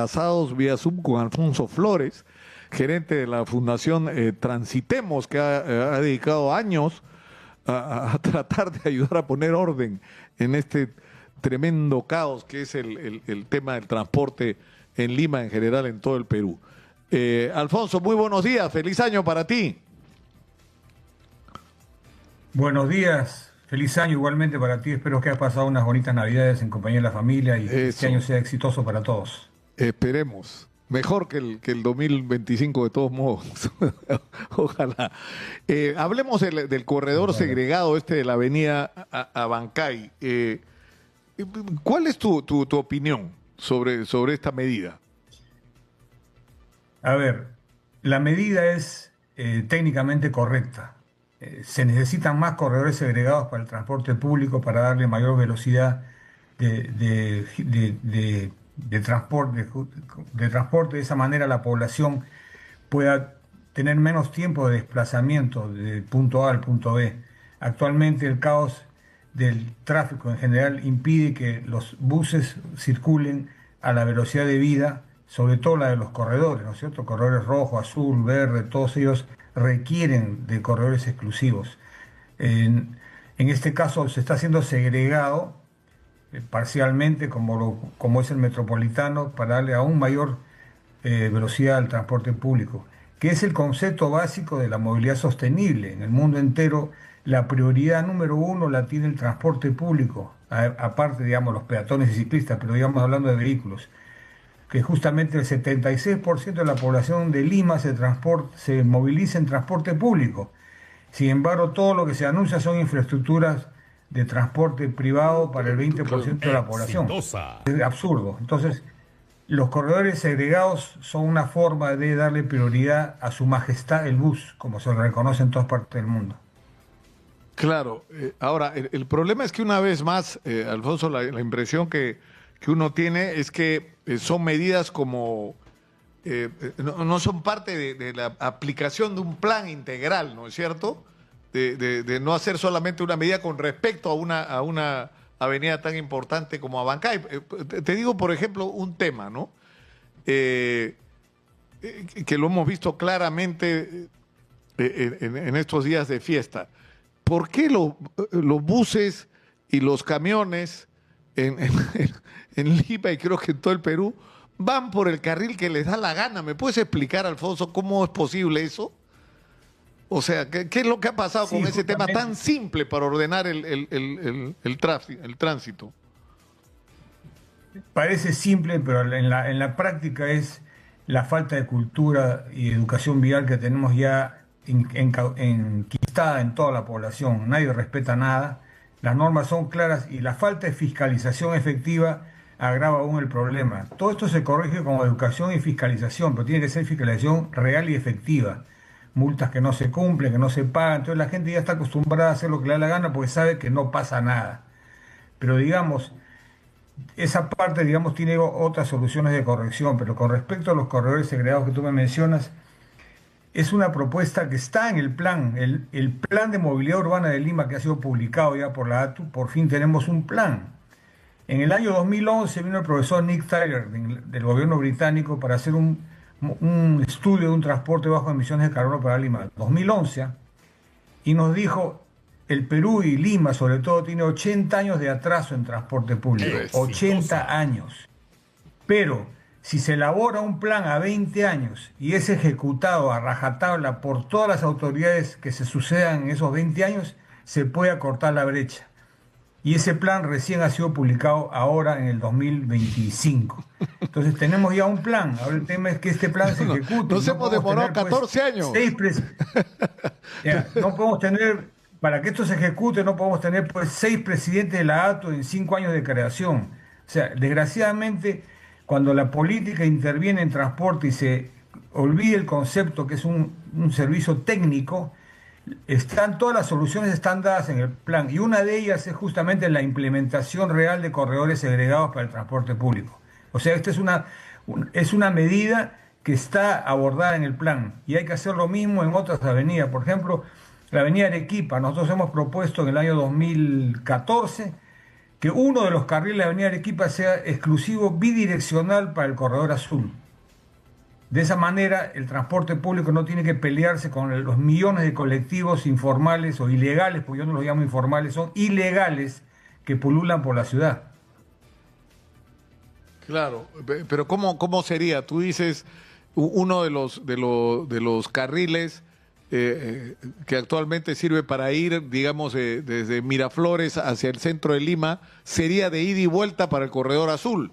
Enlazados vía Zoom con Alfonso Flores, gerente de la Fundación Transitemos, que ha dedicado años a tratar de ayudar a poner orden en este tremendo caos que es el tema del transporte en Lima, en general en todo el Perú. Alfonso, muy buenos días, feliz año para ti. Buenos días, feliz año igualmente para ti. Espero que hayas pasado unas bonitas Navidades en compañía de la familia y que este año sea exitoso para todos. Esperemos. Mejor que el 2025 de todos modos. Ojalá. Hablemos del corredor segregado de la avenida Abancay. ¿Cuál es tu opinión sobre esta medida? A ver, la medida es técnicamente correcta. Se necesitan más corredores segregados para el transporte público para darle mayor velocidad de transporte. De esa manera la población pueda tener menos tiempo de desplazamiento de punto A al punto B. Actualmente el caos del tráfico en general impide que los buses circulen a la velocidad debida, sobre todo la de los corredores, ¿no es cierto? Corredores rojo, azul, verde, todos ellos requieren de corredores exclusivos. En este caso se está haciendo segregado parcialmente como es el metropolitano para darle aún mayor velocidad al transporte público, que es el concepto básico de la movilidad sostenible. En el mundo entero la prioridad número uno la tiene el transporte público, aparte, digamos, los peatones y ciclistas, pero digamos hablando de vehículos, que justamente el 76% de la población de Lima se moviliza en transporte público. Sin embargo, todo lo que se anuncia son infraestructuras de transporte privado para el 20% de la población. Es absurdo. Entonces, los corredores segregados son una forma de darle prioridad a su majestad el bus, como se le reconoce en todas partes del mundo. Claro. Ahora, el problema es que una vez más, Alfonso, la impresión que uno tiene es que son medidas como... no son parte de la aplicación de un plan integral, ¿no es cierto? De no hacer solamente una medida con respecto a una avenida tan importante como Abancay. Te digo, por ejemplo, un tema, ¿no? Que lo hemos visto claramente en estos días de fiesta. ¿Por qué los buses y los camiones en Lima y creo que en todo el Perú van por el carril que les da la gana? ¿Me puedes explicar, Alfonso, cómo es posible eso? O sea, ¿qué es lo que ha pasado con ese tema tan simple para ordenar el tránsito? Parece simple, pero en la práctica es la falta de cultura y educación vial que tenemos ya enquistada en toda la población. Nadie respeta nada, las normas son claras y la falta de fiscalización efectiva agrava aún el problema. Todo esto se corrige con educación y fiscalización, pero tiene que ser fiscalización real y efectiva. Multas que no se cumplen, que no se pagan, entonces la gente ya está acostumbrada a hacer lo que le da la gana porque sabe que no pasa nada. Pero digamos, esa parte, digamos, tiene otras soluciones de corrección, pero con respecto a los corredores segregados que tú me mencionas, es una propuesta que está en el plan, el plan de movilidad urbana de Lima que ha sido publicado ya por la ATU. Por fin tenemos un plan. En el año 2011 vino el profesor Nick Tyler del gobierno británico para hacer un estudio de un transporte bajo emisiones de carbono para Lima, 2011, y nos dijo, el Perú y Lima sobre todo tiene 80 años de atraso en transporte público, 80 años. Pero si se elabora un plan a 20 años y es ejecutado a rajatabla por todas las autoridades que se sucedan en esos 20 años, se puede acortar la brecha. Y ese plan recién ha sido publicado ahora en el 2025. Entonces tenemos ya un plan. Ahora el tema es que este plan se ejecute. Nos hemos demorado 14 años. No podemos tener, para que esto se ejecute, no podemos tener 6 presidentes de la ATO en 5 años de creación. O sea, desgraciadamente, cuando la política interviene en transporte y se olvida el concepto que es un servicio técnico, todas las soluciones están dadas en el plan y una de ellas es justamente la implementación real de corredores segregados para el transporte público. O sea, esta es una medida que está abordada en el plan y hay que hacer lo mismo en otras avenidas. Por ejemplo, la avenida Arequipa, nosotros hemos propuesto en el año 2014 que uno de los carriles de la Avenida Arequipa sea exclusivo bidireccional para el corredor azul. De esa manera, el transporte público no tiene que pelearse con los millones de colectivos informales o ilegales, porque yo no los llamo informales, son ilegales que pululan por la ciudad. Claro, pero ¿cómo sería? Tú dices uno de los carriles que actualmente sirve para ir, digamos, desde Miraflores hacia el centro de Lima, sería de ida y vuelta para el corredor azul.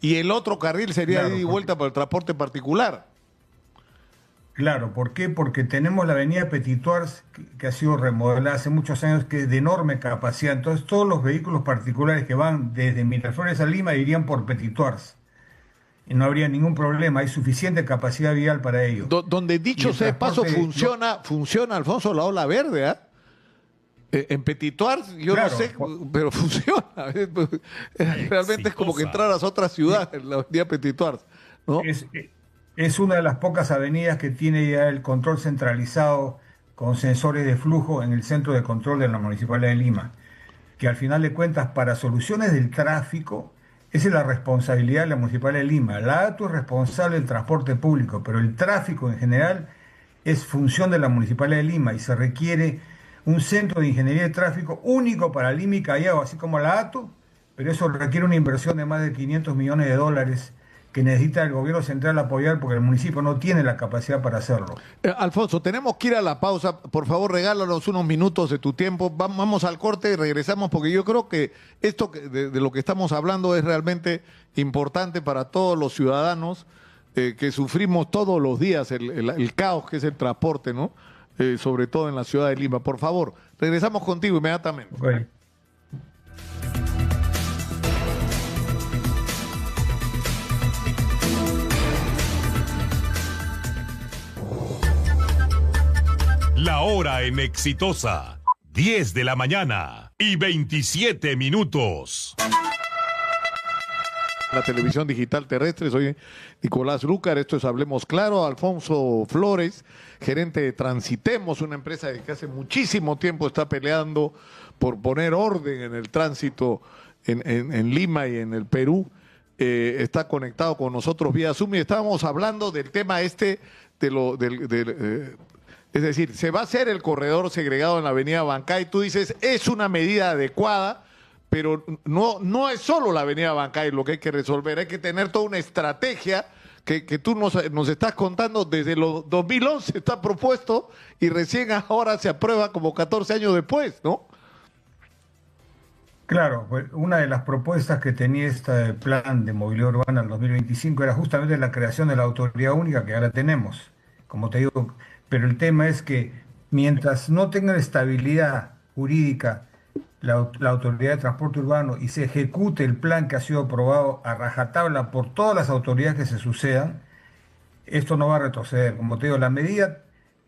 Y el otro carril sería de ida y vuelta para el transporte particular. Claro, ¿por qué? Porque tenemos la avenida Petituars, que ha sido remodelada hace muchos años, que es de enorme capacidad. Entonces, todos los vehículos particulares que van desde Miraflores a Lima irían por Petituars. Y no habría ningún problema, hay suficiente capacidad vial para ello. Donde dicho sea de paso, funciona, Alfonso, la ola verde, ¿ah? En Petituars, yo Claro, no sé, pero funciona. Realmente es como que entraras a otra ciudad, en la avenida Petituars, ¿no? Es una de las pocas avenidas que tiene ya el control centralizado con sensores de flujo en el centro de control de la Municipalidad de Lima, que al final de cuentas para soluciones del tráfico, esa es la responsabilidad de la Municipalidad de Lima. La ATU es responsable del transporte público, pero el tráfico en general es función de la Municipalidad de Lima y se requiere un centro de ingeniería de tráfico único para Lima y Callao, así como la ATU, pero eso requiere una inversión de más de 500 millones de dólares que necesita el gobierno central apoyar porque el municipio no tiene la capacidad para hacerlo. Alfonso, tenemos que ir a la pausa. Por favor, regálanos unos minutos de tu tiempo. Vamos al corte y regresamos porque yo creo que esto de lo que estamos hablando es realmente importante para todos los ciudadanos que sufrimos todos los días el caos que es el transporte, ¿no? Sobre todo en la ciudad de Lima. Por favor, regresamos contigo inmediatamente. Okay. La hora en Exitosa, 10 de la mañana y 27 minutos. La televisión digital terrestre, soy Nicolás Lucar, esto es Hablemos Claro. Alfonso Flores, gerente de Transitemos, una empresa que hace muchísimo tiempo está peleando por poner orden en el tránsito en Lima y en el Perú, está conectado con nosotros vía Zoom y estábamos hablando del tema es decir, se va a hacer el corredor segregado en la avenida Bancay, tú dices, es una medida adecuada, pero no es solo la avenida Bancay lo que hay que resolver, hay que tener toda una estrategia que tú nos estás contando desde los 2011 está propuesto y recién ahora se aprueba como 14 años después, ¿no? Claro, pues una de las propuestas que tenía este plan de movilidad urbana al 2025 era justamente la creación de la autoridad única que ahora tenemos, como te digo, pero el tema es que mientras no tenga estabilidad jurídica la autoridad de transporte urbano y se ejecute el plan que ha sido aprobado a rajatabla por todas las autoridades que se sucedan, esto no va a retroceder. Como te digo, la medida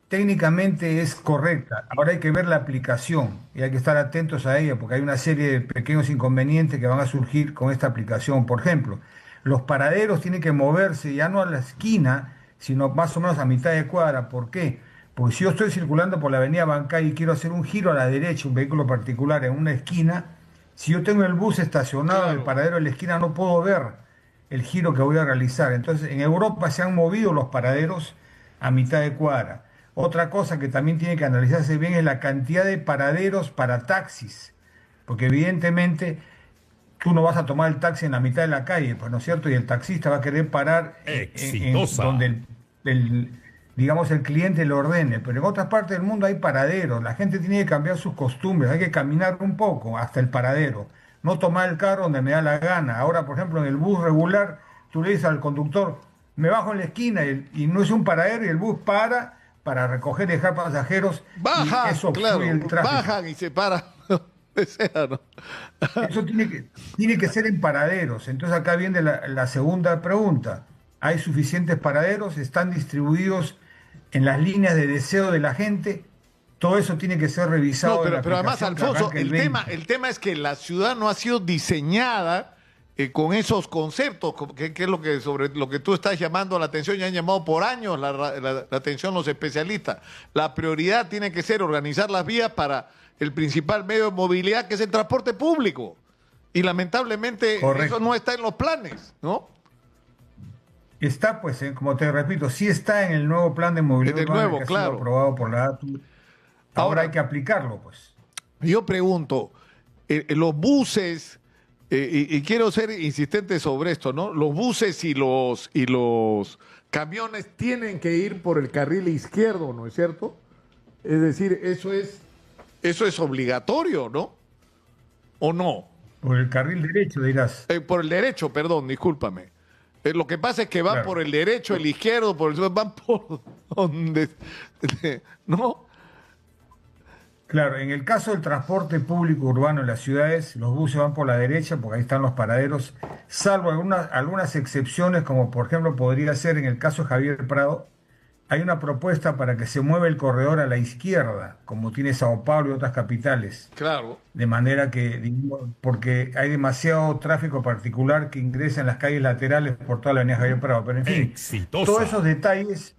técnicamente es correcta. Ahora hay que ver la aplicación y hay que estar atentos a ella porque hay una serie de pequeños inconvenientes que van a surgir con esta aplicación. Por ejemplo, los paraderos tienen que moverse ya no a la esquina, sino más o menos a mitad de cuadra. ¿Por qué? Porque si yo estoy circulando por la avenida Bancay y quiero hacer un giro a la derecha, un vehículo particular en una esquina, si yo tengo el bus estacionado en el paradero de la esquina no puedo ver el giro que voy a realizar. Entonces, en Europa se han movido los paraderos a mitad de cuadra. Otra cosa que también tiene que analizarse bien es la cantidad de paraderos para taxis, porque evidentemente tú no vas a tomar el taxi en la mitad de la calle, pues, ¿no es cierto? Y el taxista va a querer parar en donde digamos, el cliente lo ordene. Pero en otras partes del mundo hay paraderos. La gente tiene que cambiar sus costumbres. Hay que caminar un poco hasta el paradero. No tomar el carro donde me da la gana. Ahora, por ejemplo, en el bus regular, tú le dices al conductor, me bajo en la esquina y no es un paradero y el bus para recoger y dejar pasajeros. Baja, y eso claro, el tráfico. bajan y se paran. ¿No? Eso tiene que ser en paraderos. Entonces acá viene la segunda pregunta. ¿Hay suficientes paraderos? ¿Están distribuidos en las líneas de deseo de la gente? Todo eso tiene que ser revisado. No, pero además, Alfonso, el tema es que la ciudad no ha sido diseñada con esos conceptos, que es sobre lo que tú estás llamando la atención, y han llamado por años la atención los especialistas. La prioridad tiene que ser organizar las vías para el principal medio de movilidad, que es el transporte público. Y lamentablemente Correcto. eso no está en los planes, ¿no? Está, pues, como te repito, sí está en el nuevo plan de movilidad Desde urbana luego, que ha claro. sido aprobado por la ATU. Ahora hay que aplicarlo, pues. Yo pregunto, los buses, y quiero ser insistente sobre esto, ¿no? Los buses y los camiones tienen que ir por el carril izquierdo, ¿no es cierto? Es decir, eso es obligatorio, ¿no? ¿O no? Por el carril derecho, dirás. Por el derecho, perdón, discúlpame. Lo que pasa es que van Claro. por el derecho, el izquierdo, van por donde, ¿no? Claro, en el caso del transporte público urbano en las ciudades, los buses van por la derecha porque ahí están los paraderos, salvo algunas excepciones, como por ejemplo podría ser en el caso de Javier Prado, hay una propuesta para que se mueva el corredor a la izquierda, como tiene Sao Paulo y otras capitales, Claro. de manera que, digamos, porque hay demasiado tráfico particular que ingresa en las calles laterales por toda la avenida Javier Prado. Pero en fin, Exitosa. todos esos detalles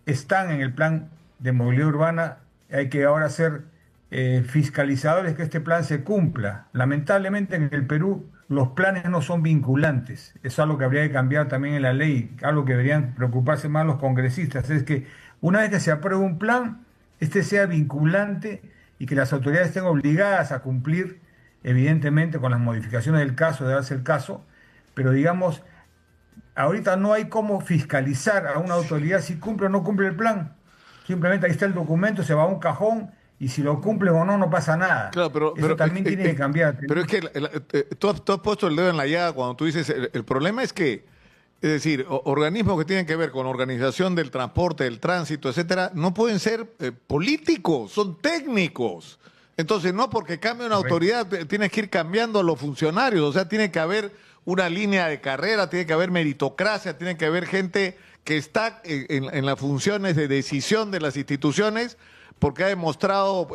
están en el plan de movilidad urbana. Hay que ahora ser fiscalizadores que este plan se cumpla. Lamentablemente en el Perú los planes no son vinculantes. Es algo que habría que cambiar también en la ley, algo que deberían preocuparse más los congresistas. Es que una vez que se apruebe un plan, este sea vinculante y que las autoridades estén obligadas a cumplir, evidentemente con las modificaciones del caso, de darse el caso, pero digamos, ahorita no hay cómo fiscalizar a una autoridad si cumple o no cumple el plan. Simplemente ahí está el documento, se va a un cajón y si lo cumplen o no, no pasa nada. Claro, pero, Eso también tiene que cambiar. Pero es que tú has puesto el dedo en la llaga cuando tú dices, el problema es que, es decir, organismos que tienen que ver con organización del transporte, del tránsito, etcétera, no pueden ser políticos, son técnicos. Entonces, no porque cambie una autoridad, tienes que ir cambiando a los funcionarios, o sea, tiene que haber una línea de carrera, tiene que haber meritocracia, tiene que haber gente que está en las funciones de decisión de las instituciones porque ha demostrado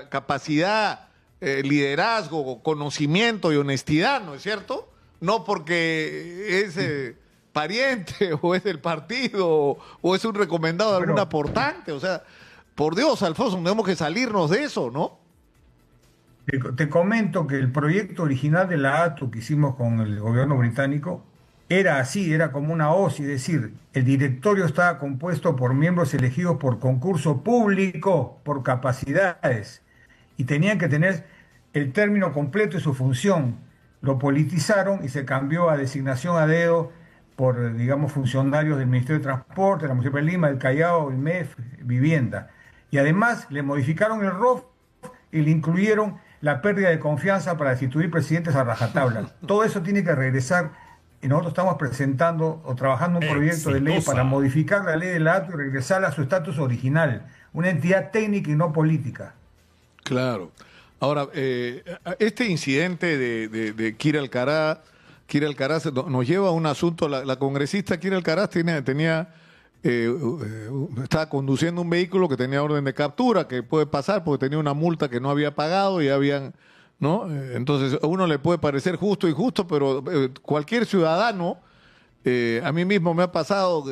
capacidad, liderazgo, conocimiento y honestidad, ¿no es cierto? No porque es pariente o es del partido o es un recomendado de algún aportante. O sea, por Dios, Alfonso, tenemos que salirnos de eso, ¿no? Te comento que el proyecto original de la ATU que hicimos con el gobierno británico era así, era como una OSI, es decir, el directorio estaba compuesto por miembros elegidos por concurso público, por capacidades, y tenían que tener el término completo y su función. Lo politizaron y se cambió a designación a dedo por, digamos, funcionarios del Ministerio de Transporte, la Municipalidad de Lima, del Callao, el MEF, Vivienda. Y además le modificaron el ROF y le incluyeron la pérdida de confianza para destituir presidentes a rajatabla. Todo eso tiene que regresar. Y nosotros estamos presentando o trabajando un proyecto de ley para modificar la ley de la ATU y regresarla a su estatus original, una entidad técnica y no política. Claro. Ahora, este incidente de Kira Alcaraz nos lleva a un asunto. La congresista Kira Alcaraz estaba conduciendo un vehículo que tenía orden de captura, que puede pasar porque tenía una multa que no había pagado y habían... ¿no? Entonces, a uno le puede parecer justo o injusto, pero cualquier ciudadano, a mí mismo me ha pasado,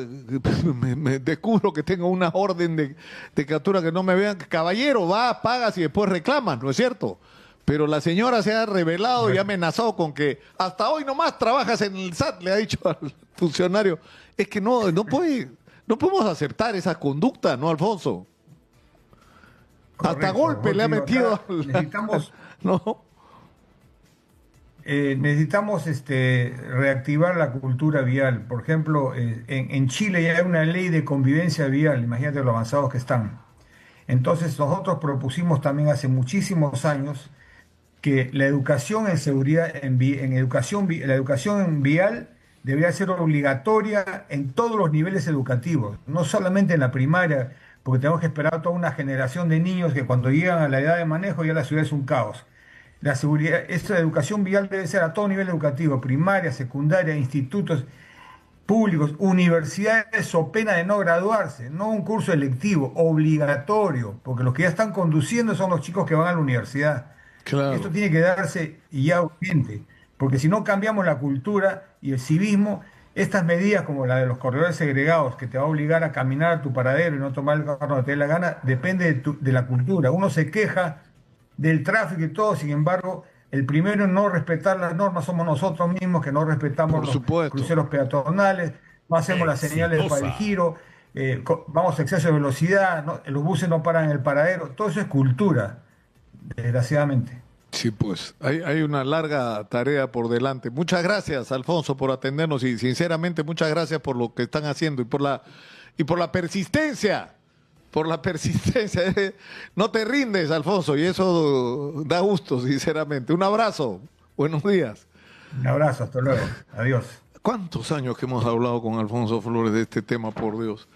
me descubro que tengo una orden de captura que no me vean, caballero, vas, pagas y después reclamas, ¿no es cierto? Pero la señora se ha revelado y ha amenazado con que hasta hoy nomás trabajas en el SAT, le ha dicho al funcionario. Es que no podemos aceptar esa conducta, ¿no, Alfonso? Hasta golpe le ha metido. Necesitamos... ¿No? Necesitamos reactivar la cultura vial. Por ejemplo, en Chile ya hay una ley de convivencia vial, imagínate lo avanzados que están. Entonces nosotros propusimos también hace muchísimos años que la educación en seguridad, la educación vial debería ser obligatoria en todos los niveles educativos, no solamente en la primaria, porque tenemos que esperar toda una generación de niños que cuando llegan a la edad de manejo ya la ciudad es un caos. La seguridad, esta educación vial debe ser a todo nivel educativo, primaria, secundaria, institutos públicos, universidades, o pena de no graduarse, no un curso electivo, obligatorio, porque los que ya están conduciendo son los chicos que van a la universidad. Claro. Esto tiene que darse y ya urgente, porque si no cambiamos la cultura y el civismo, estas medidas como la de los corredores segregados, que te va a obligar a caminar a tu paradero y no tomar el carro cuando te dé la gana, depende de la cultura. Uno se queja del tráfico y todo, sin embargo, El primero en no respetar las normas somos nosotros mismos, que no respetamos Por los supuesto. cruceros peatonales, no hacemos las señales para el Exitosa. giro, vamos a exceso de velocidad, los buses no paran en el paradero. Todo eso es cultura, desgraciadamente. Sí, pues hay una larga tarea por delante. Muchas gracias, Alfonso, por atendernos y sinceramente muchas gracias por lo que están haciendo y por la persistencia. Por la persistencia. No te rindes, Alfonso, y eso da gusto, sinceramente. Un abrazo. Buenos días. Un abrazo, hasta luego. Adiós. ¿Cuántos años que hemos hablado con Alfonso Flores de este tema, por Dios?